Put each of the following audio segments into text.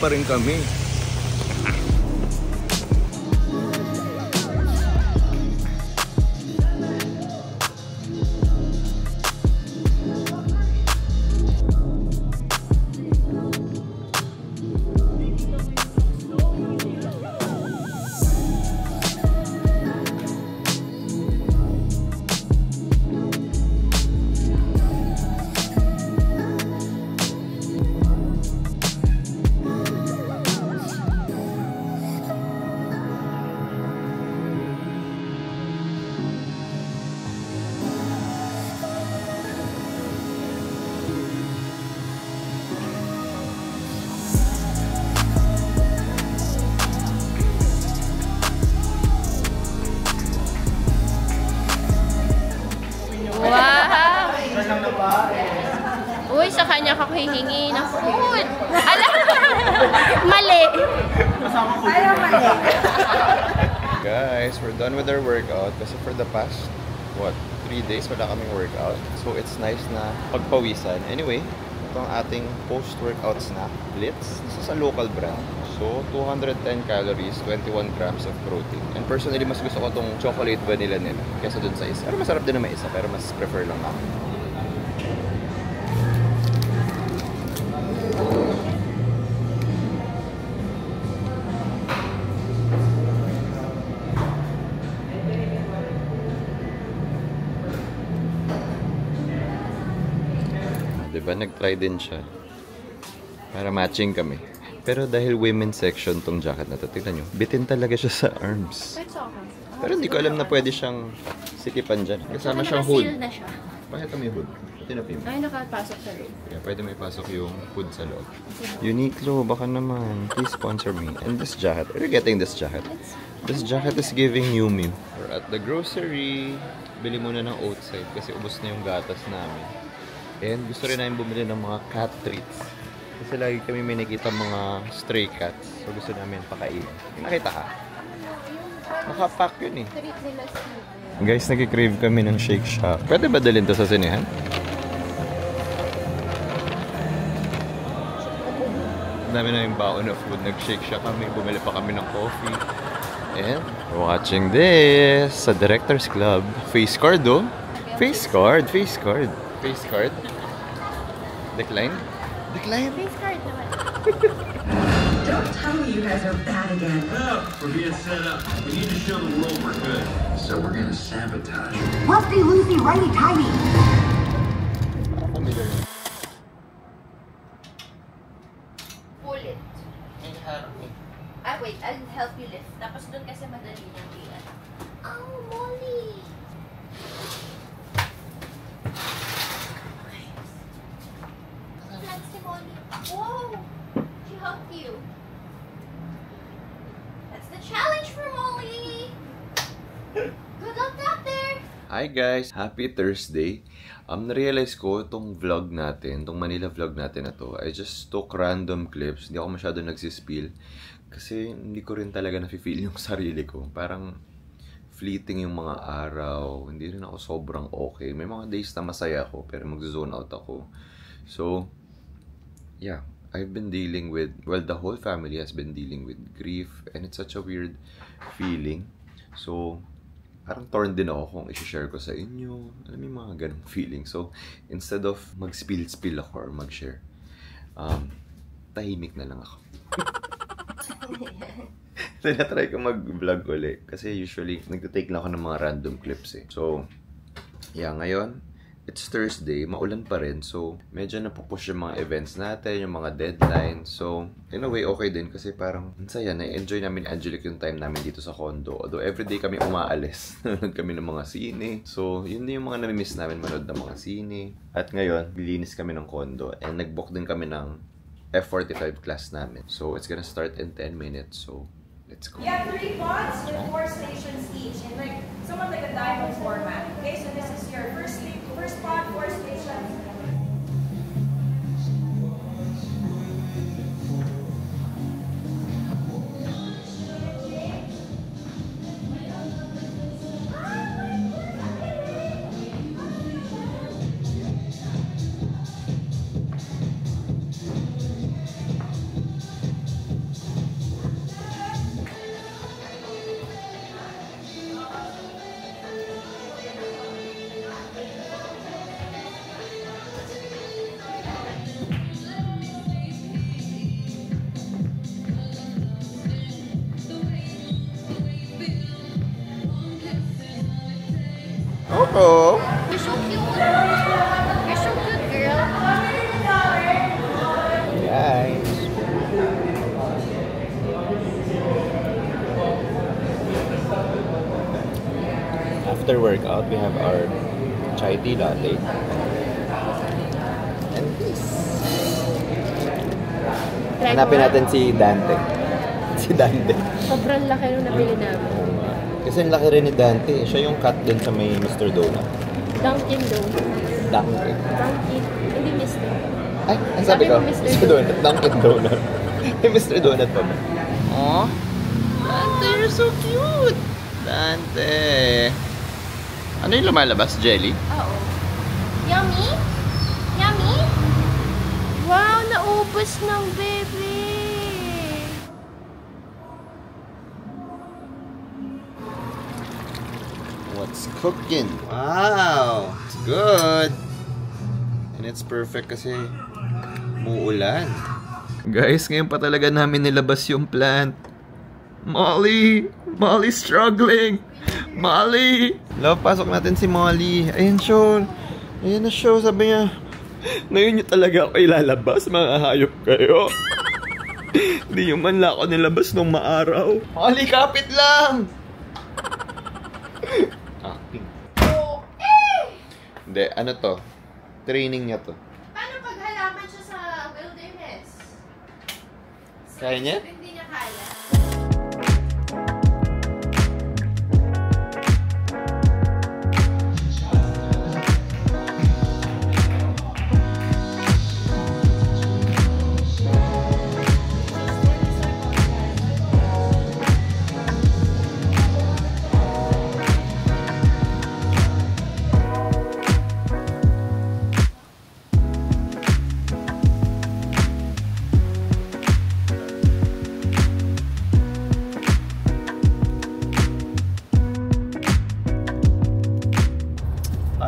pa rin kami. Uy, sa kanya ka hihingi ng food. Alam! Mali! Ayaw mali. Guys, we're done with our workout kasi for the past, 3 days wala kaming workout. So it's nice na pagpawisan. Anyway, itong ating post-workout snack, Blitz. This is a local brand. So, 210 calories, 21 grams of protein. And personally, mas gusto ko itong chocolate vanilla nila kaysa dun sa isa. Pero masarap din na may isa, pero mas prefer lang namin. Diba? Nag-try din siya. Para matching kami. Pero dahil women's section tong jacket na to, tignan nyo, bitin talaga siya sa arms. Pero hindi ko alam na pwede siyang sikipan dyan. Kasama siyang hood. Na siya. Bakit may hood? Tinapin mo. Ay, nakapasok sa loob. Yeah, pwede may pasok yung hood sa loob. Uniqlo, baka naman. Please sponsor me. And this jacket, are you getting this jacket? This jacket is giving Miu Miu. We're at the grocery. Bili muna ng outside kasi ubos na yung gatas namin. And gusto rin namin bumili ng mga cat treats. Kasi lagi kami may nakita mga stray cats. So gusto namin pakain. Nakita ka? Nakapack yun eh. Guys, nag-crave kami ng Shake Shack. Pwede ba dalhin to sa sinehan? Dami na yung baon na food. Nag-Shake Shack kami. Bumili pa kami ng coffee. And we're watching this sa Directors Club. Face card oh. Face card. Face card. Face card. Decline? Decline? Face card naman. Don't tell me you guys are bad again. No, we're being set up. We need to show the world we're good. So we're gonna sabotage. Rusty, loosey, righty, tighty. Pull it. And help me. Ah, wait. I'll help you lift. Tapos doon kasi madali ng iyan. Oh, Molly! That's the Molly. Whoa! She helped you. That's the challenge for Molly! Good luck out there! Hi guys! Happy Thursday! Na-realize ko itong vlog natin, itong Manila vlog natin na to, I just took random clips. Hindi ako masyado nagsispill. Kasi hindi ko rin talaga nafe-feel yung sarili ko. Parang fleeting yung mga araw. Hindi rin ako sobrang okay. May mga days na masaya ako, pero mag-zone out ako. So, yeah. I've been dealing with, well, the whole family has been dealing with grief. And it's such a weird feeling. So, parang torn din ako kung i-share ko sa inyo. Alam mo yung mga ganong feeling. So, instead of mag-spill ako or mag-share, tahimik na lang ako. Tinatry ko mag-vlog ulit. Kasi usually, nagtitake lang ako ng mga random clips eh. So, yeah, ngayon, it's Thursday, maulan pa rin. So, medyo napupush yung mga events natin, yung mga deadlines. So, in a way, okay din. Kasi parang, saya, na-enjoy namin Angelic yung time namin dito sa condo. Although, everyday kami umaalis. Nanonood kami ng mga sine. So, yun din yung mga nami-miss namin, manood ng mga sine. At ngayon, bilinis kami ng condo. And nag-book din kami ng F45 class namin. So, it's gonna start in 10 minutes. So, let's go. You have 3 pods with 4 stations each in like somewhat like a diamond format. Okay, so this is your first pod, 4 stations. ako. You're so cute. You're so cute, girl. Guys. After workout, we have our chai tea latte. And this. Hanapin natin si Dante. Si Dante. Sobrang laki nung nabili namin. Kasi ang laki rin ni Dante. Siya yung cut dun sa may Mr. Donut. Dunkin' Donuts. Dante. Dunkin'. Hindi Mr. Ay, ang sabi ko, Mr. Mr. Donut. Dunkin' Donut. May Mr. Donut pa ba? Aww. Dante, you're so cute. Dante. Ano yung lumalabas? Jelly? Oo. Yummy? Yummy? Wow, naubos ng baby. What's cooking? Wow! It's good! And it's perfect kasi muulan. Guys, ngayon pa talaga namin nilabas yung plant. Molly! Molly's struggling! Molly! Love, pasok natin si Molly. Ayan siya. Ayan na siya. Sabi niya, ngayon niyo talaga ako ilalabas, mga hayop kayo. Hindi nyo man lang ako nilabas nung maaraw. Molly, kapit lang! Hindi, ano to? Training niya to. Paano pag halaman siya sa wilderness? Kaya niya? Hindi niya kaya.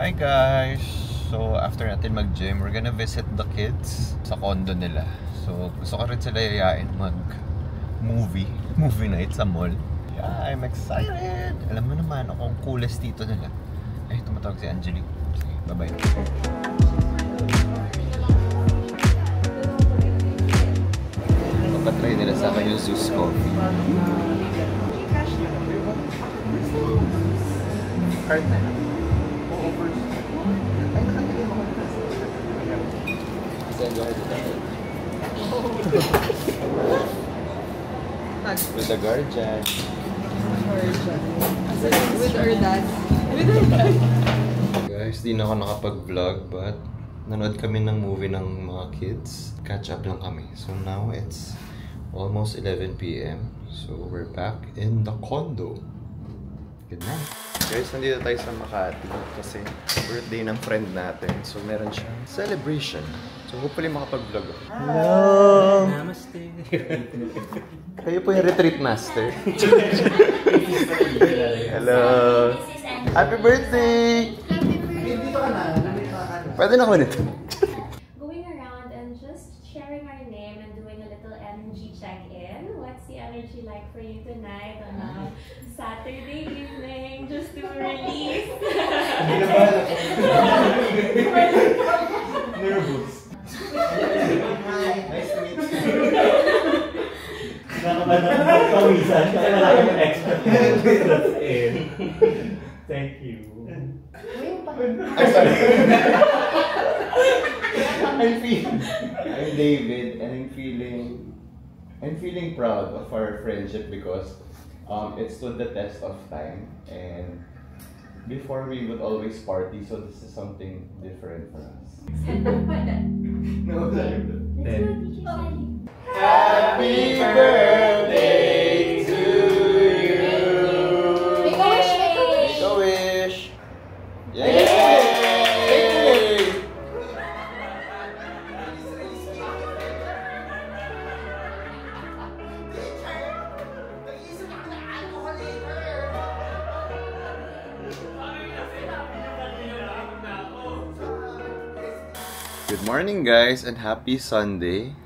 Hi guys! So after natin mag-gym, we're gonna visit the kids sa condo nila. So gusto ko rin sila yayain mag-movie night sa mall. Yeah, I'm excited! Alam mo naman ako ang coolest dito nila. Ay, tumatawag si Angelique. Sige, bye-bye. Papatry nila sa akin yung Zeus Coffee. Card na lang. With the guardian. With our dad. Guys, di na ako nakapag-vlog but nanood kami ng movie ng mga kids. Catch up lang kami. So now it's almost 11 PM. So we're back in the condo. Good night. Guys, nandito tayo sa Makati kasi birthday ng friend natin. So meron siyang celebration. So hopefully makapag-vlog ako. Hello! Namaste! Kayo po yung retreat master. Hello! Happy birthday! Pwede na ko nito. Going around and just sharing our name and doing a little energy check-in. What's the energy like for you tonight on a Saturday evening just to release? Nervous. Nice to meet you. Nakapawisan. Kaya wala kang extra. Thank you. I'm sorry. I'm David and I'm feeling proud of our friendship because it stood the test of time, and before we would always party, so this is something different for us. No, Happy birthday to you. Make a wish, make a wish. Make a wish. Yay! Good morning guys and happy Sunday.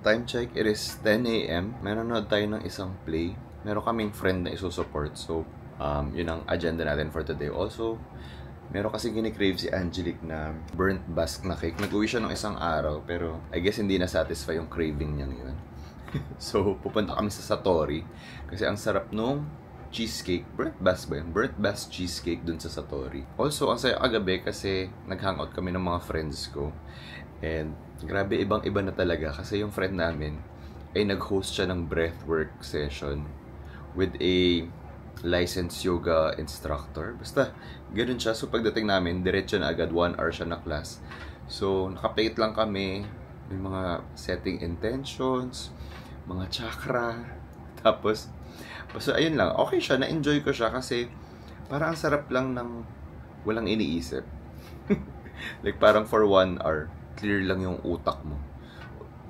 Time check, it is 10 AM. Meron tayo ng isang play. Meron kaming friend na isusupport. So, yun ang agenda natin for today. Also, Meron kasi ginikrave si Angelique na burnt Basque na cake. Nag-uwi siya ng isang araw, pero I guess hindi na-satisfy yung craving niya yun. So, pupunta kami sa Satori. Kasi ang sarap nung cheesecake. Burnt Basque ba yun? Burnt Basque cheesecake dun sa Satori. Also, ang saya kagabi kasi nag-hangout kami ng mga friends ko. And grabe, ibang-iba na talaga. Kasi yung friend namin ay nag-host siya ng breathwork session with a licensed yoga instructor. Basta, ganun siya. So, pagdating namin, diretso na agad. 1 hour siya na class. So, nakaplate lang kami. May mga setting intentions, mga chakra. Tapos, basta ayun lang. Okay siya. Na-enjoy ko siya kasi parang ang sarap lang ng walang iniisip. Like, parang for 1 hour, clear lang yung utak mo.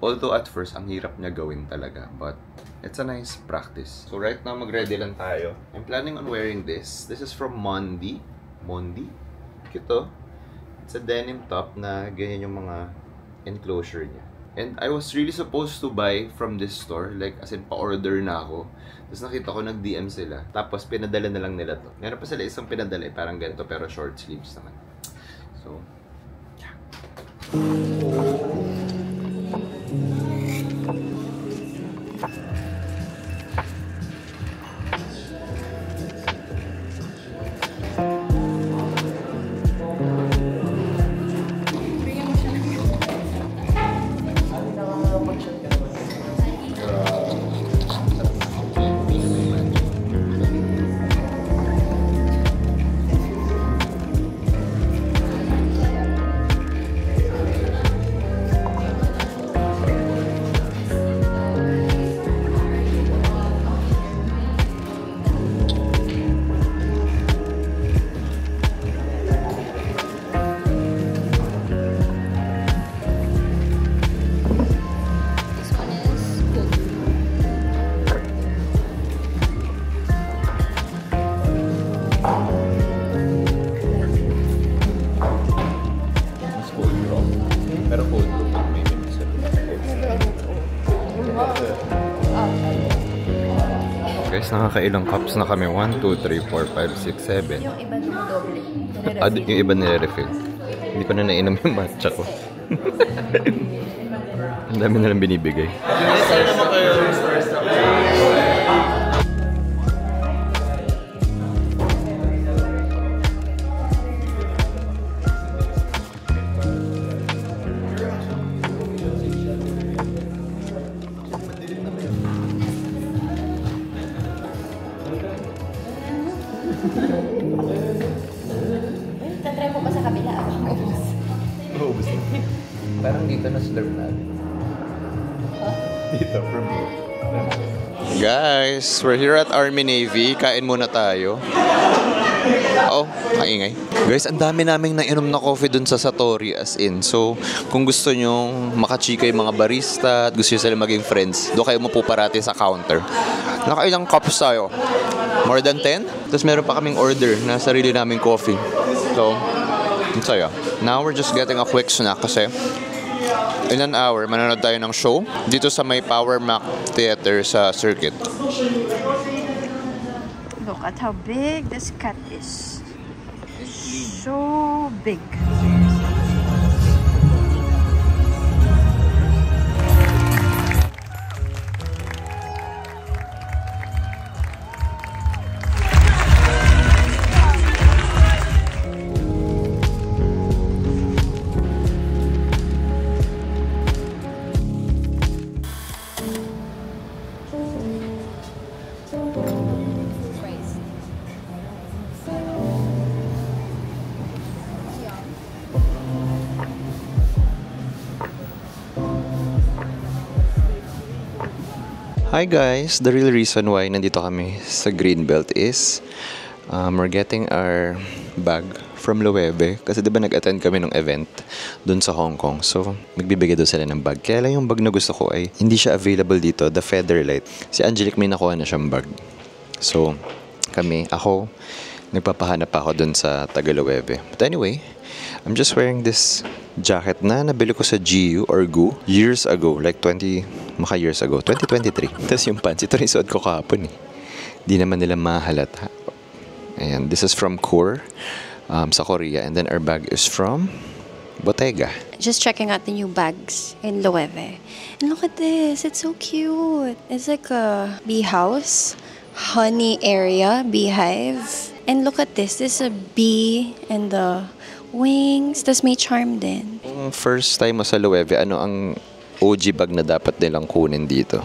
Although at first, ang hirap niya gawin talaga. But, it's a nice practice. So right now, mag-ready lang tayo. I'm planning on wearing this. This is from Mondi. Mondi? Ito. It's a denim top na ganyan yung mga enclosure niya. And I was really supposed to buy from this store. Like, as in, pa-order na ako. Tapos nakita ko, nag-DM sila. Tapos, pinadala na lang nila to. Meron pa sila isang pinadala, parang ganito, pero short sleeves naman. So, yeah. Guys, nakakailang cups na kami. 1, 2, 3, 4, 5, 6, 7. Yung iba ng doble. Yung iba nire-refill. Hindi ko na nainom yung matcha ko. Ang dami na lang binibigay. Tatry mo pa sa kabila. Maubos na. Parang dito na slurp natin. Dito, from here. Guys, we're here at Army Navy. Kain muna tayo. Oh, kaingay. Guys, ang dami naming nainom na coffee dun sa Satori as in. So, kung gusto nyong makachika yung mga barista at gusto nyo sila maging friends, doon kayo mapuparati sa counter. Nakailang cups tayo? More than 10? Tapos meron pa kaming order na sarili naming coffee. So, ang saya. Now, we're just getting a quick snack kasi in an hour, manonood tayo ng show dito sa may Power Mac Theater sa Circuit. Look at how big this cat is. So big. Hi guys! The real reason why nandito kami sa Greenbelt is we're getting our bag from Loewe kasi diba nag-attend kami ng event dun sa Hong Kong. So, magbibigay doon sila ng bag. Kaya lang yung bag na gusto ko ay hindi siya available dito, the Featherlight. Si Angelique may nakuha na siyang bag. So, ako, nagpapahanap ako dun sa taga Loewe. But anyway, I'm just wearing this jacket na nabili ko sa GU or GU years ago, like 20 years ago, 2023. Tapos yung pants, ito rin suot ko kahapon eh. Di naman nila mahalata. Ayan, this is from Core. sa Korea. And then our bag is from Bottega. Just checking out the new bags in Loewe. And look at this. It's so cute. It's like a bee house, honey area, beehive. And look at this. This is a bee and the wings. Tas may charm din. Kung first time mo sa Loewe, ano ang OG bag na dapat nilang kunin dito?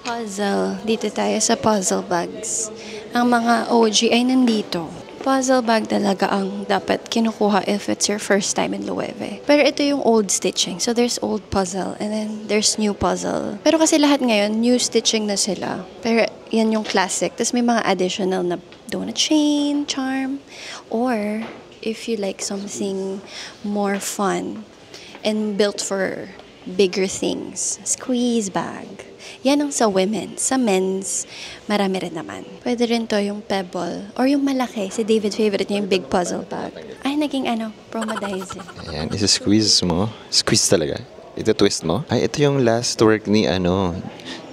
Puzzle. Dito tayo sa puzzle bags. Ang mga OG ay nandito. Puzzle bag talaga ang dapat kinukuha if it's your first time in Loewe. Pero ito yung old stitching. So there's old puzzle and then there's new puzzle. Pero kasi lahat ngayon, new stitching na sila. Pero yan yung classic. Tapos may mga additional na donut chain, charm. Or if you like something more fun and built for bigger things, squeeze bag. Yan ang sa women. Sa men's, marami rin naman. Pwede rin to yung pebble or yung malaki. Si David favorite niya yung big puzzle bag. Ay, naging promodizer. Ayan, isa-squeeze mo. Squeeze talaga. Ito twist mo. Ay, ito yung last work ni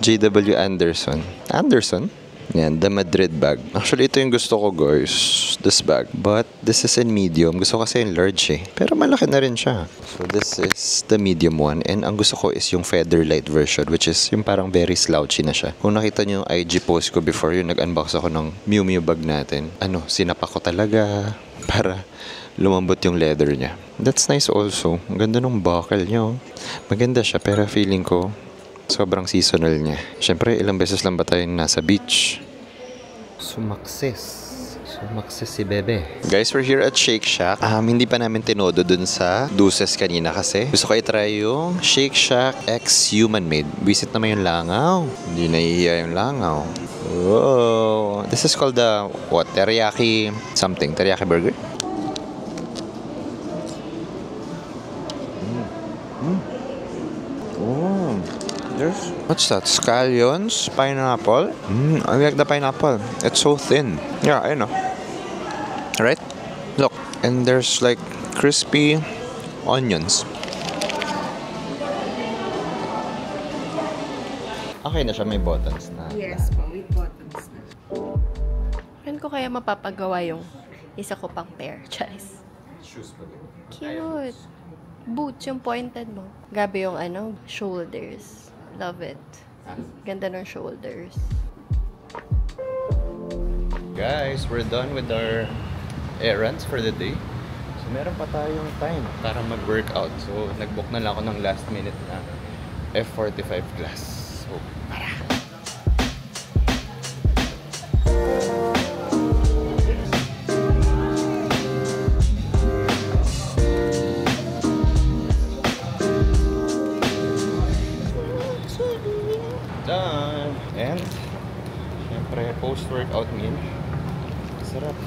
J.W. Anderson. Anderson? Yan, the Madrid bag. Actually, ito yung gusto ko, guys. This bag. But, this is in medium. Gusto ko kasi yung large eh. Pero malaki na rin siya. So, this is the medium one. And ang gusto ko is yung featherlight version, which is yung parang very slouchy na siya. Kung nakita nyo yung IG post ko before, yung nag-unbox ako ng Miu Miu bag natin. Sinapak ko talaga para lumambot yung leather niya. That's nice also. Ang ganda ng buckle niya. Maganda siya, pero feeling ko sobrang seasonal niya. Siyempre, ilang beses lang ba tayo nasa beach? Sumakses si Bebe. Guys, we're here at Shake Shack. Hindi pa namin tinodo dun sa Deuces kanina kasi gusto ko i-try yung Shake Shack X Human Made. Visit naman yung langaw. Hindi nahihiya yung langaw. Whoa! This is called the, teriyaki something. Teriyaki burger? What's that? Scallions? Pineapple? I like the pineapple. It's so thin. Yeah, I know. Right? Look. And there's like crispy onions. Okay na siya, may buttons na. Yes, po, with buttons na. Saan ko kaya mapapagawa yung isa ko pang pair? Charis. Shoes pa din. Cute. Boots yung pointed mo. Gabi yung shoulders. Love it. Ganda ng shoulders. Guys, we're done with our errands for the day. So, meron pa tayong time para mag-workout. So, nag-book na lang ako ng last minute na F45 class. So, para! Done! And, syempre, post-workout meal.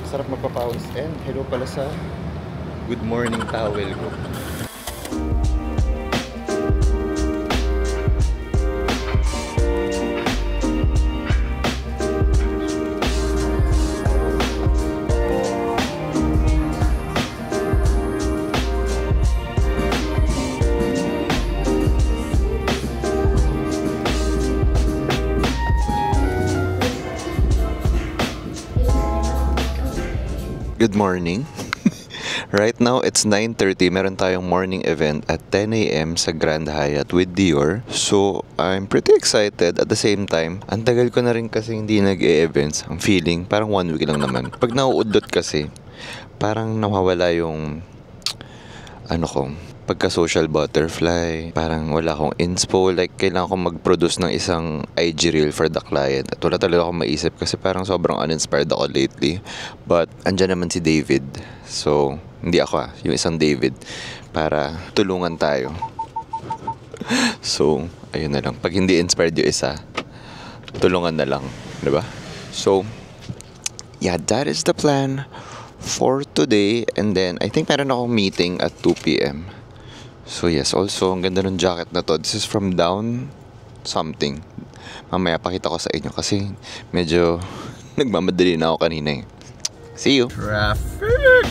Sarap magpapawis. And, hello pala sa good morning towel ko. Good morning. Right now, it's 9:30. Meron tayong morning event at 10 a.m. sa Grand Hyatt with Dior. So, I'm pretty excited. At the same time, ang tagal ko na rin kasi hindi nag-e-events. Ang feeling, parang 1 week lang naman. Pag nauudot kasi, parang nawawala yung pagka-social butterfly. Parang wala akong inspo. Like, kailangan ko mag-produce ng isang IG reel for the client. At wala talaga akong maisip kasi parang sobrang uninspired ako lately. But, andyan naman si David. So, hindi ako yung isang David. Para tulungan tayo. So, ayun na lang. Pag hindi inspired yung isa, tulungan na lang. Diba? So, yeah, that is the plan for today. And then, I think meron akong meeting at 2 p.m. So yes, also, ang ganda ng jacket na to. This is from Down something. Mamaya pakita ko sa inyo kasi medyo nagmamadali na ako kanina eh. See you! Traffic!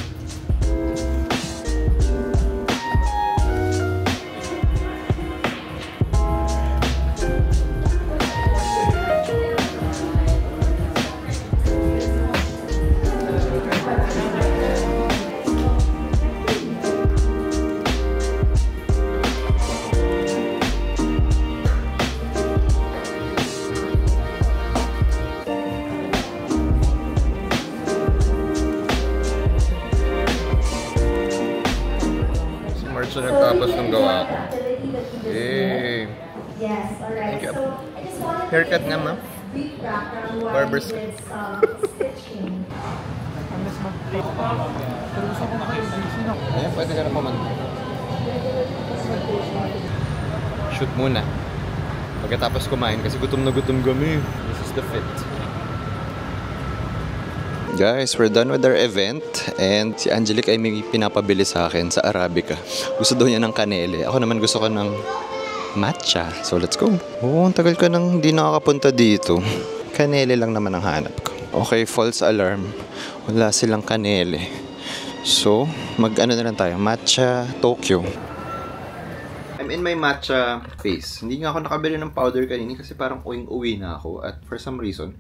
ganitong gawa ako. Yay! Yes, alright. Thank you. So, I just wanted Haircut to nga, ma'am. brief background why Barber's this stitching. Ayan, pwede ka na pumunta. Shoot muna. Pagkatapos kumain kasi gutom na gutom kami. This is the fit. Guys, we're done with our event and si Angelique ay may pinapabili sa akin sa Arabica. Gusto daw niya ng kanele. Ako naman gusto ko ng matcha. So let's go. Oo, ang tagal ka nang hindi nakakapunta dito. Kanele lang naman ang hanap ko. Okay, false alarm. Wala silang kanele. So, mag-ano na lang tayo. Matcha Tokyo. I'm in my matcha phase. Hindi nga ako nakabili ng powder kanini kasi parang uwing-uwi na ako. At for some reason,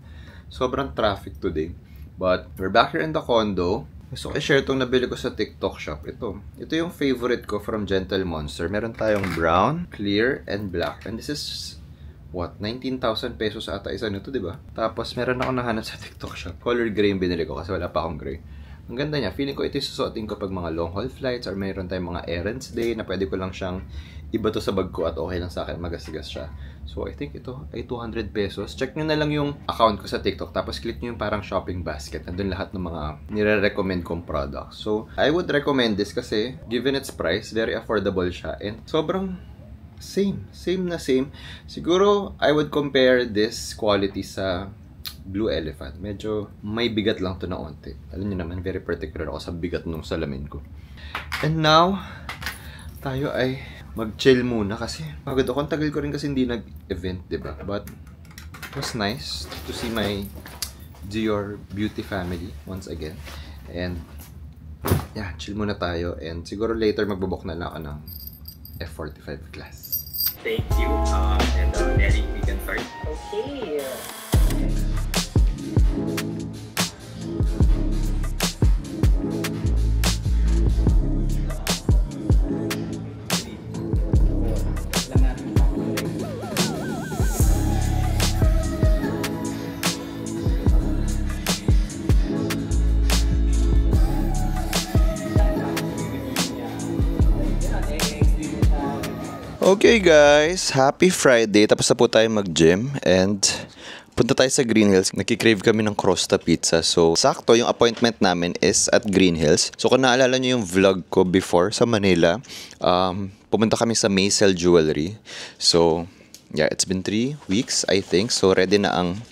sobrang traffic today. But, we're back here in the condo. Gusto ko i-share itong nabili ko sa TikTok shop. Ito yung favorite ko from Gentle Monster. Meron tayong brown, clear, and black. And this is, what, 19,000 pesos ata isa nito, diba? Tapos, meron ako nahanap sa TikTok shop. Color gray yung binili ko kasi wala pa akong gray. Ang ganda niya. Feeling ko ito yung susuotin ko pag mga long haul flights or mayroon tayong mga errands day na pwede ko lang siyang iba to sa bag ko at okay lang sa akin. Magasigas siya. So, I think ito ay 200 pesos. Check nyo na lang yung account ko sa TikTok. Tapos, click nyo yung parang shopping basket. Nandun lahat ng mga nire-recommend kong products. So, I would recommend this kasi given its price, very affordable siya. And sobrang same. Same na same. Siguro, I would compare this quality sa Blue Elephant. Medyo may bigat lang to na onte. Alam niyo naman, very particular ako sa bigat nung salamin ko. And now, tayo ay mag-chill muna kasi pagod ako. Ang tagal ko rin kasi hindi nag-event, diba? But it was nice to see my Dior Beauty family once again. And yeah, chill muna tayo. And siguro later magbubook na lang ako ng F45 class. Thank you. And Nelly, we can start. Okay. Okay guys, happy Friday. Tapos na po tayo mag-gym and punta tayo sa Green Hills. Nakikrave kami ng Crosta Pizza. So, sakto, yung appointment namin is at Green Hills. So, kung naalala nyo yung vlog ko before sa Manila, pumunta kami sa Maisel Jewelry. So, yeah, it's been 3 weeks, I think. So, ready na ang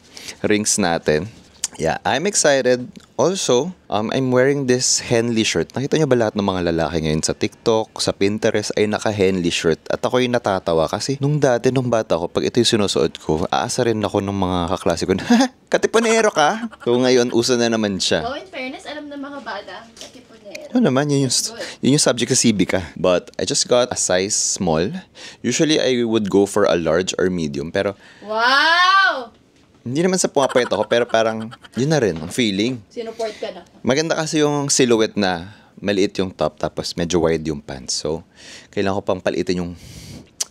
rings natin. Yeah, I'm excited. Also, I'm wearing this Henley shirt. Nakita nyo ba lahat ng mga lalaki ngayon sa TikTok, sa Pinterest ay naka-Henley shirt? At ako yung natatawa kasi nung dati, nung bata ko, pag ito yung sinusuot ko, aasa rin ako ng mga kaklase ko na, katipunero ka? So ngayon, uso na naman siya. Oh, in fairness, alam na mga bata, katipunero. Ano naman, yun yung subject sa Civica. But I just got a size small. Usually, I would go for a large or medium. Pero, Wow! hindi naman sa pumapayat ako, pero parang, yun na rin, ang feeling. Sinuport ka na. Maganda kasi yung silhouette na maliit yung top, tapos medyo wide yung pants. So, kailangan ko pang palitin yung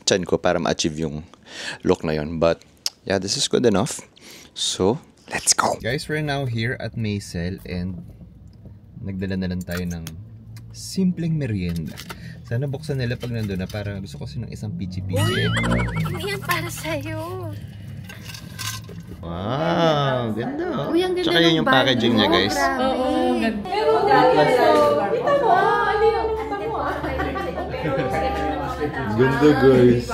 chan ko para ma-achieve yung look na yun. But, yeah, this is good enough. So, let's go! Guys, we're now here at Maisel and nagdala na lang tayo ng simpleng merienda. Sana buksan nila pag nandun na para gusto ko kasi ng isang pichi-pichi. Hindi yan para sa'yo. Wow, ganda. Uy, ang ganda. Tsaka yun yung packaging niya, guys. Oo, ganda. Pero kita mo, hindi na kita mo. Ganda, guys.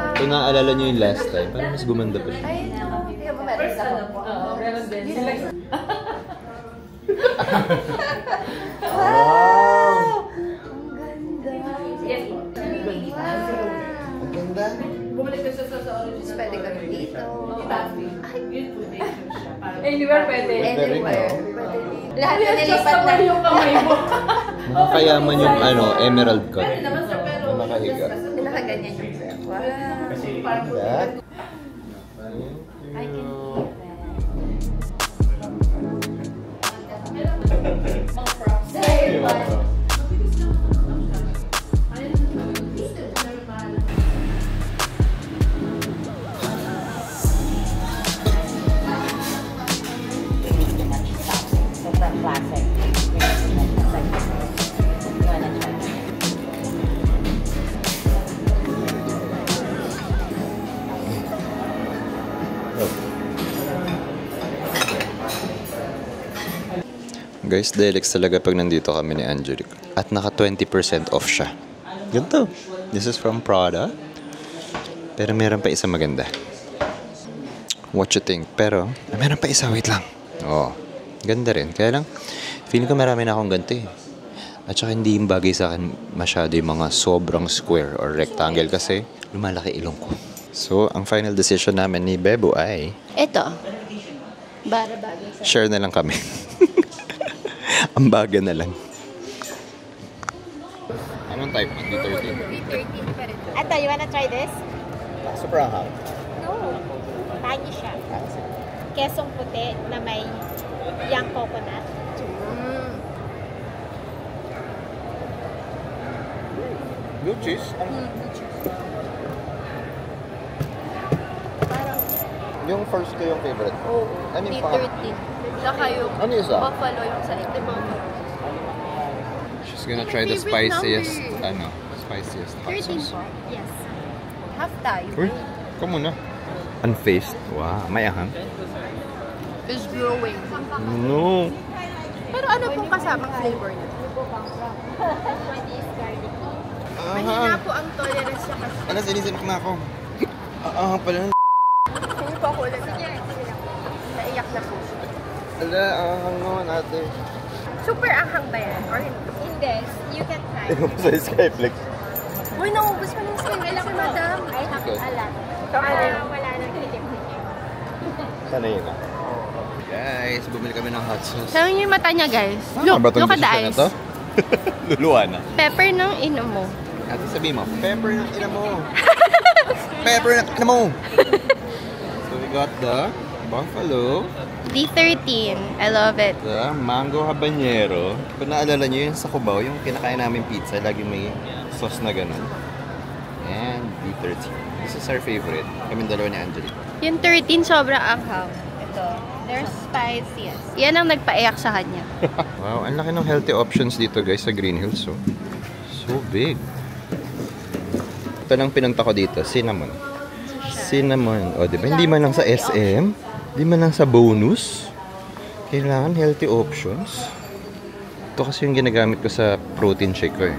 Ito naalala nyo yung last time. Parang mas gumanda pa siya. Ay, naku, hindi ka ba meron sa ako? Oo, meron din. Wow! Ang ganda. Yes. Ang ganda. Bumalik ka sa orange. Pwede ka rin dito. Anywhere pwede. Anywhere. Lahat na Just nilipat na. yung kamay mo. Nakakayaman yung emerald cut. Pwede naman sir, pero Na nakahiga. Nakaganyan yung sir. Wow. That? I can keep Guys, Delix talaga pag nandito kami ni Angelique. At naka 20% off siya. Ganito. This is from Prada. Pero meron pa isa maganda. What you think? Pero, meron pa isa. Wait lang. Oh, ganda rin. Kaya lang, feeling ko marami na akong ganito eh. At saka hindi yung bagay sa akin masyado yung mga sobrang square or rectangle kasi lumalaki ilong ko. So, ang final decision namin ni Bebo ay... Ito. Bara bagay sa... Share na lang kami. Ang baga na lang. Anong type? D13? D13 pa rin. Ato, you wanna try this? Super hot. No. Tangy siya. Kesong puti na may young coconut. Blue cheese? Yung first ko yung favorite. Oo. Ano yung D13. Saka yung Ano yung isa? buffalo yung sa ito. She's gonna try the spiciest, spiciest hot 13 sauce. po. Yes. Half tayo. Uy, ikaw muna. Unfaced? Wow, may ahang. Is growing. No. Pero ano pong kasamang flavor niya? Mahina po ang tolerance niya kasi. Ano, sinisip na ako. Pala. Hindi po ako ulit. Naiyak na po. Ala, ahang naman ate. Super ahang ba yan? Or hindi? Hindi. You can try. Sa Skyflex. Uy, naubos pa ng skin. Kailan si madam? I have a lot. Wala nang hilim-hilim. Sana yun ah. Guys, bumili kami ng hot sauce. Sabi niyo yung mata niya, guys. Look Look at the eyes. Luluwa na. Pepper ng ino mo. Ate, sabihin mo, pepper ng ina mo. Pepper ng ina mo. So we got the buffalo. D13. I love it. The mango habanero. Kung naalala nyo yun sa Cubao, yung kinakain namin pizza, lagi may sauce na ganun. And D13. This is our favorite. Kaming dalawa ni Angelique. Yung 13 sobrang anghang. Ito. They're spiciest. Yan ang nagpaiyak sa kanya. Wow, ang laki ng healthy options dito guys sa Green Hills. So big. Ito lang pinunta ko dito, cinnamon. Cinnamon. O, diba? Hindi man lang sa SM. Hindi man lang sa bonus. Kailangan healthy options. Ito kasi yung ginagamit ko sa protein shake ko eh.